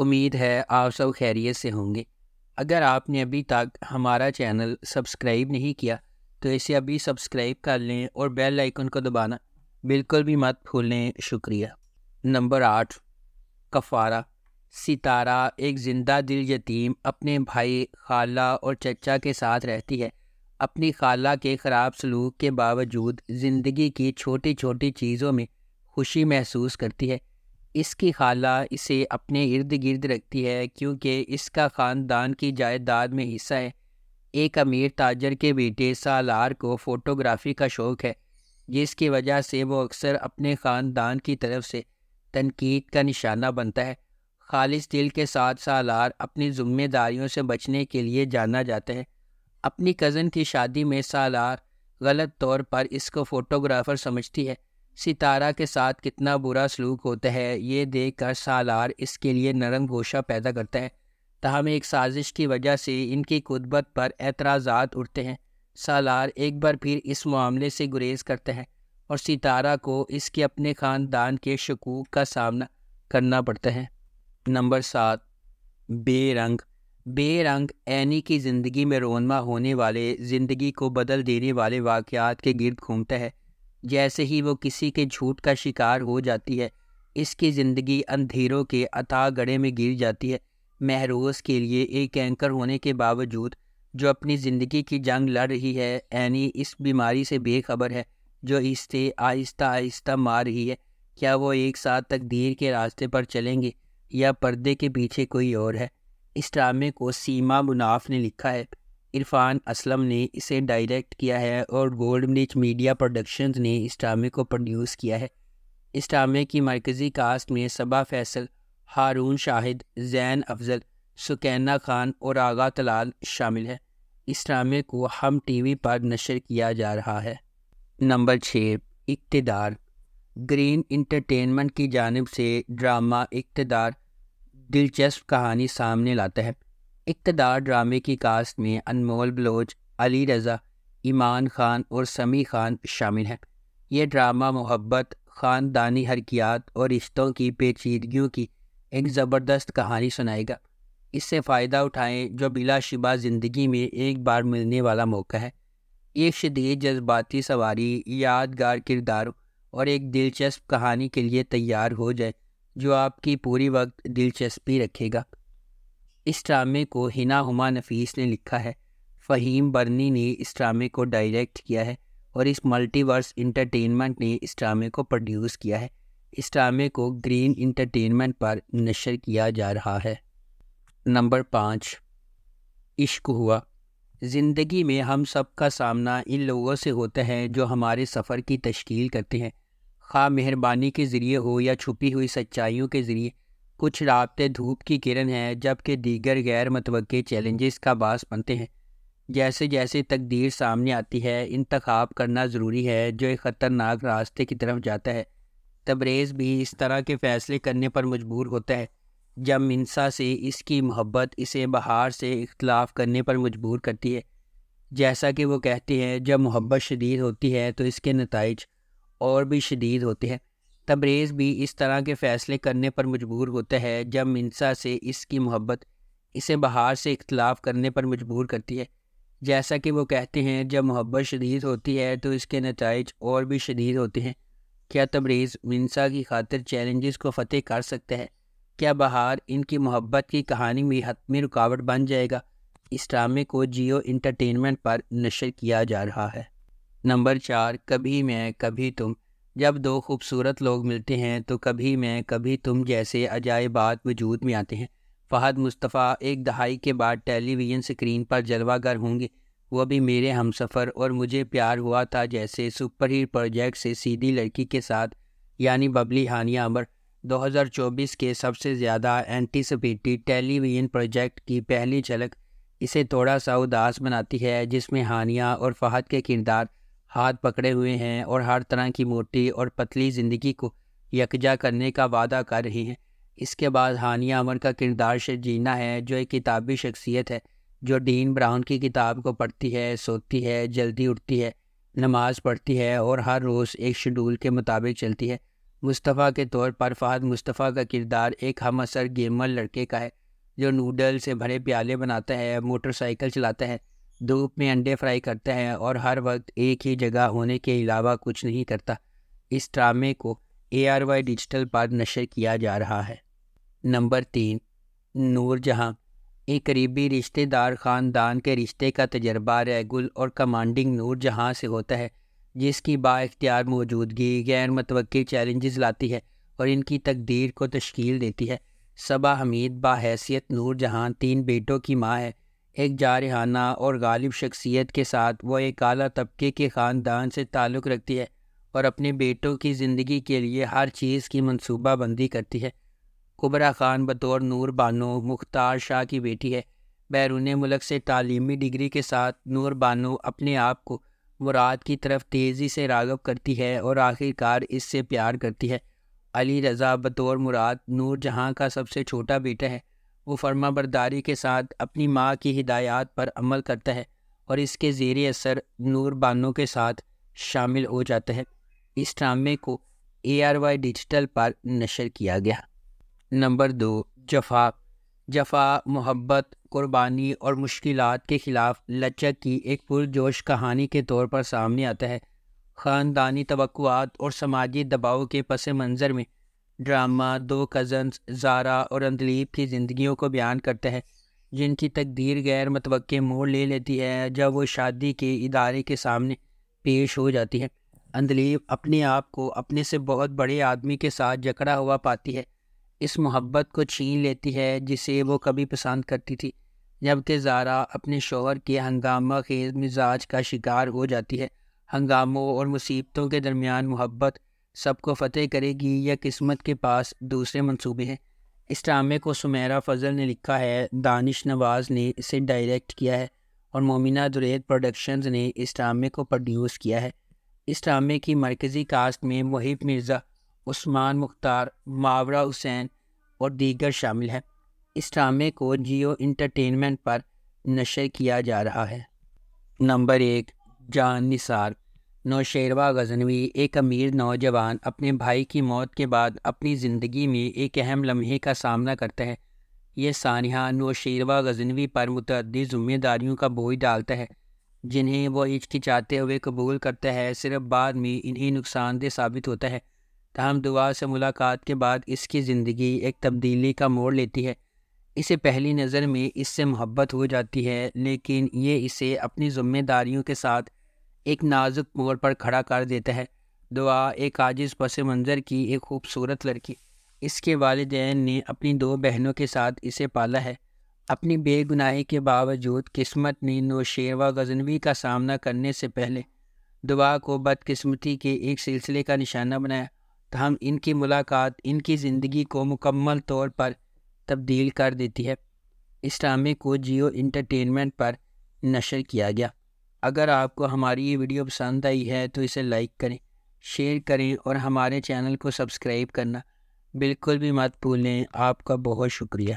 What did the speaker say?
امید ہے آپ سب خیریت سے ہوں گے۔ اگر آپ نے ابھی تک ہمارا چینل سبسکرائب نہیں کیا تو اسے ابھی سبسکرائب کر لیں اور بیل آئیکن کو دبانا بالکل بھی مت بھولیں۔ شکریہ۔ نمبر 8، کفارہ۔ ستارہ ایک زندہ دل یتیم اپنے بھائی، خالہ اور چچا کے ساتھ رہتی ہے۔ اپنی خالہ کے خراب سلوک کے باوجود زندگی کی چھوٹی چھوٹی چیزوں میں خوشی محسوس کرتی ہے۔ اس کی خالہ اسے اپنے ارد گرد رکھتی ہے کیونکہ اس کا خاندان کی جائیداد میں حصہ ہے۔ ایک امیر تاجر کے بیٹے سالار کو فوٹوگرافی کا شوق ہے، جس کی وجہ سے وہ اکثر اپنے خاندان کی طرف سے تنقید کا نشانہ بنتا ہے۔ خالص دل کے ساتھ سالار اپنی ذمہ داریوں سے بچنے کے لیے جانا جاتا ہے۔ اپنی کزن کی شادی میں سالار غلط طور پر اس کو فوٹوگرافر سمجھتی ہے۔ ستارہ کے ساتھ کتنا برا سلوک ہوتا ہے یہ دیکھ کر سالار اس کے لیے نرم گوشہ پیدا کرتا ہے، تاہم ایک سازش کی وجہ سے ان کی قدبت پر اعتراضات اٹھتے ہیں۔ سالار ایک بار پھر اس معاملے سے گریز کرتا ہے اور ستارہ کو اس کے اپنے خاندان کے شکوک کا سامنا کرنا پڑتا ہے۔ نمبر 7، بے رنگ۔ بے رنگ اینی کی زندگی میں رونما ہونے والے، زندگی کو بدل دینے والے واقعات کے گرد گھومتا ہے۔ جیسے ہی وہ کسی کے جھوٹ کا شکار ہو جاتی ہے، اس کی زندگی اندھیروں کے اتھاہ گڑھے میں گر جاتی ہے۔ مہروز کے لیے ایک اینکر ہونے کے باوجود جو اپنی زندگی کی جنگ لڑ رہی ہے، اینی اس بیماری سے بے خبر ہے جو اسے آہستہ آہستہ مار رہی ہے۔ کیا وہ ایک ساتھ تقدیر کے راستے پر چلیں گے یا پردے کے پیچھے کوئی اور ہے؟ اس ڈرامے کو سیما مناف نے لکھا ہے، عرفان اسلم نے اسے ڈائریکٹ کیا ہے اور گولڈ منچ میڈیا پروڈکشنز نے اس ڈرامے کو پروڈیوس کیا ہے۔ اس ڈرامے کی مرکزی کاسٹ میں صبا فیصل، ہارون شاہد، زین افضل، سکینہ خان اور آغا طلال شامل ہیں۔ اس ڈرامے کو ہم ٹی وی پر نشر کیا جا رہا ہے۔ نمبر 6، اقتدار۔ گرین انٹرٹینمنٹ کی جانب سے ڈرامہ اقتدار دلچسپ کہانی سامنے لاتا ہے۔ اقتدار ڈرامے کی کاسٹ میں انمول بلوچ، علی رضا، ایمان خان اور سمیع خان شامل ہیں۔ یہ ڈرامہ محبت، خاندانی حرکیات اور رشتوں کی پیچیدگیوں کی ایک زبردست کہانی سنائے گا۔ اس سے فائدہ اٹھائیں جو بلا شبہ زندگی میں ایک بار ملنے والا موقع ہے۔ ایک شدید جذباتی سواری، یادگار کرداروں اور ایک دلچسپ کہانی کے لیے تیار ہو جائے جو آپ کی پوری وقت دلچسپی رکھے گا۔ اس ڈرامے کو ہنا ہما نفیس نے لکھا ہے، فہیم برنی نے اس ڈرامے کو ڈائریکٹ کیا ہے اور اس ملٹی ورس انٹرٹینمنٹ نے اس ڈرامے کو پروڈیوس کیا ہے۔ اس ڈرامے کو گرین انٹرٹینمنٹ پر نشر کیا جا رہا ہے۔ نمبر 5، عشق ہوا۔ زندگی میں ہم سب کا سامنا ان لوگوں سے ہوتا ہے جو ہمارے سفر کی تشکیل کرتے ہیں، خواہ مہربانی کے ذریعے ہو یا چھپی ہوئی سچائیوں کے ذریعے۔ کچھ رابطے دھوپ کی کرن ہیں جبکہ دیگر غیر متوقع چیلنجز کا باعث بنتے ہیں۔ جیسے جیسے تقدیر سامنے آتی ہے، انتخاب کرنا ضروری ہے جو ایک خطرناک راستے کی طرف جاتا ہے۔ تبریز بھی اس طرح کے فیصلے کرنے پر مجبور ہوتا ہے جب منسا سے اس کی محبت اسے بہار سے اختلاف کرنے پر مجبور کرتی ہے۔ جیسا کہ وہ کہتے ہیں، جب محبت شدید ہوتی ہے تو اس کے نتائج اور بھی شدید ہوتے ہیں۔ تبریز بھی اس طرح کے فیصلے کرنے پر مجبور ہوتا ہے جب منسا سے اس کی محبت اسے بہار سے اختلاف کرنے پر مجبور کرتی ہے۔ جیسا کہ وہ کہتے ہیں، جب محبت شدید ہوتی ہے تو اس کے نتائج اور بھی شدید ہوتے ہیں۔ کیا تبریز منسا کی خاطر چیلنجز کو فتح کر سکتا ہے؟ کیا بہار ان کی محبت کی کہانی میں حتمی رکاوٹ بن جائے گا؟ اس ڈرامے کو جیو انٹرٹینمنٹ پر نشر کیا جا رہا ہے۔ نمبر 4، کبھی میں کبھی تم۔ جب دو خوبصورت لوگ ملتے ہیں تو کبھی میں کبھی تم جیسے عجائبات وجود میں آتے ہیں۔ فہد مصطفیٰ ایک دہائی کے بعد ٹیلی ویژن سکرین پر جلوہ گر ہوں گے، وہ بھی میرے ہمسفر اور مجھے پیار ہوا تھا جیسے سپر ہٹ پروجیکٹ سے سیدھی لڑکی کے ساتھ، یعنی ببلی ہانیہ عمر۔ 2024 کے سب سے زیادہ اینٹیسپیٹڈ ٹیلی ویژن پروجیکٹ کی پہلی جھلک اسے تھوڑا سا اداس بناتی ہے، جس میں ہانیہ اور فہد کے کردار ہاتھ پکڑے ہوئے ہیں اور ہر طرح کی موٹی اور پتلی زندگی کو یکجا کرنے کا وعدہ کر رہی ہیں۔ اس کے بعد ہانیہ عمر کا کردار شرجینا ہے، جو ایک کتابی شخصیت ہے جو ڈین براؤن کی کتاب کو پڑھتی ہے، سوتی ہے، جلدی اٹھتی ہے، نماز پڑھتی ہے اور ہر روز ایک شیڈول کے مطابق چلتی ہے۔ مصطفیٰ کے طور پر فہد مصطفیٰ کا کردار ایک ہم عصر گیمر لڑکے کا ہے جو نوڈل سے بھرے پیالے بناتا ہے، موٹر سائیکل چلاتا ہے، دھوپ میں انڈے فرائی کرتا ہے اور ہر وقت ایک ہی جگہ ہونے کے علاوہ کچھ نہیں کرتا۔ اس ڈرامے کو ARY ڈیجیٹل پر نشر کیا جا رہا ہے۔ نمبر 3، نور جہاں۔ ایک قریبی رشتہ دار خاندان کے رشتے کا تجربہ ریگل اور کمانڈنگ نور جہاں سے ہوتا ہے، جس کی با اختیار موجودگی غیر متوقع چیلنجز لاتی ہے اور ان کی تقدیر کو تشکیل دیتی ہے۔ صبا حمید بحیثیت نور جہاں 3 بیٹوں کی ماں ہے۔ ایک جارحانہ اور غالب شخصیت کے ساتھ وہ ایک اعلیٰ طبقے کے خاندان سے تعلق رکھتی ہے اور اپنے بیٹوں کی زندگی کے لیے ہر چیز کی منصوبہ بندی کرتی ہے۔ کبرا خان بطور نور بانو مختار شاہ کی بیٹی ہے۔ بیرون ملک سے تعلیمی ڈگری کے ساتھ نور بانو اپنے آپ کو مراد کی طرف تیزی سے راغب کرتی ہے اور آخرکار اس سے پیار کرتی ہے۔ علی رضا بطور مراد نور جہاں کا سب سے چھوٹا بیٹا ہے۔ وہ فرما برداری کے ساتھ اپنی ماں کی ہدایات پر عمل کرتا ہے اور اس کے زیر اثر نور بانو کے ساتھ شامل ہو جاتا ہے۔ اس ڈرامے کو ARY ڈیجیٹل پر نشر کیا گیا۔ نمبر 2، جفا۔ جفا محبت، قربانی اور مشکلات کے خلاف لچک کی ایک پرجوش کہانی کے طور پر سامنے آتا ہے۔ خاندانی توقعات اور سماجی دباؤ کے پس منظر میں ڈرامہ 2 کزنز زارا اور اندلیب کی زندگیوں کو بیان کرتا ہے، جن کی تقدیر غیر متوقع موڑ لے لیتی ہے جب وہ شادی کے ادارے کے سامنے پیش ہو جاتی ہے۔ اندلیب اپنے آپ کو اپنے سے بہت بڑے آدمی کے ساتھ جکڑا ہوا پاتی ہے، اس محبت کو چھین لیتی ہے جسے وہ کبھی پسند کرتی تھی، جبکہ زارا اپنے شوہر کے ہنگامہ خیز مزاج کا شکار ہو جاتی ہے۔ ہنگاموں اور مصیبتوں کے درمیان محبت سب کو فتح کرے گی یا قسمت کے پاس دوسرے منصوبے ہیں؟ اس ڈرامے کو سمیرہ فضل نے لکھا ہے، دانش نواز نے اسے ڈائریکٹ کیا ہے اور مومنہ درید پروڈکشنز نے اس ڈرامے کو پروڈیوس کیا ہے۔ اس ڈرامے کی مرکزی کاسٹ میں محب مرزا، عثمان مختار، ماورا حسین اور دیگر شامل ہیں۔ اس ڈرامے کو جیو انٹرٹینمنٹ پر نشر کیا جا رہا ہے۔ نمبر 1، جان نثار۔ نوشیروہ غزنوی ایک امیر نوجوان اپنے بھائی کی موت کے بعد اپنی زندگی میں ایک اہم لمحے کا سامنا کرتا ہے۔ یہ سانحہ نوشیروہ غزنوی پر متعدد ذمہ داریوں کا بوجھ ڈالتا ہے، جنہیں وہ ہچکچاتے ہوئے قبول کرتا ہے، صرف بعد میں انہیں نقصان دہ ثابت ہوتا ہے۔ تاہم دعا سے ملاقات کے بعد اس کی زندگی ایک تبدیلی کا موڑ لیتی ہے۔ اسے پہلی نظر میں اس سے محبت ہو جاتی ہے، لیکن یہ اسے اپنی ذمہ داریوں کے ساتھ ایک نازک موڑ پر کھڑا کر دیتا ہے۔ دعا ایک عاجز پس منظر کی ایک خوبصورت لڑکی، اس کے والدین نے اپنی 2 بہنوں کے ساتھ اسے پالا ہے۔ اپنی بے گناہی کے باوجود قسمت نے نوشیروہ غزنوی کا سامنا کرنے سے پہلے دعا کو بدقسمتی کے ایک سلسلے کا نشانہ بنایا، تاہم ان کی ملاقات ان کی زندگی کو مکمل طور پر تبدیل کر دیتی ہے۔ اس ڈرامے کو جیو انٹرٹینمنٹ پر نشر کیا گیا۔ اگر آپ کو ہماری یہ ویڈیو پسند آئی ہے تو اسے لائک کریں، شیئر کریں اور ہمارے چینل کو سبسکرائب کرنا بالکل بھی مت بھولیں۔ آپ کا بہت شکریہ۔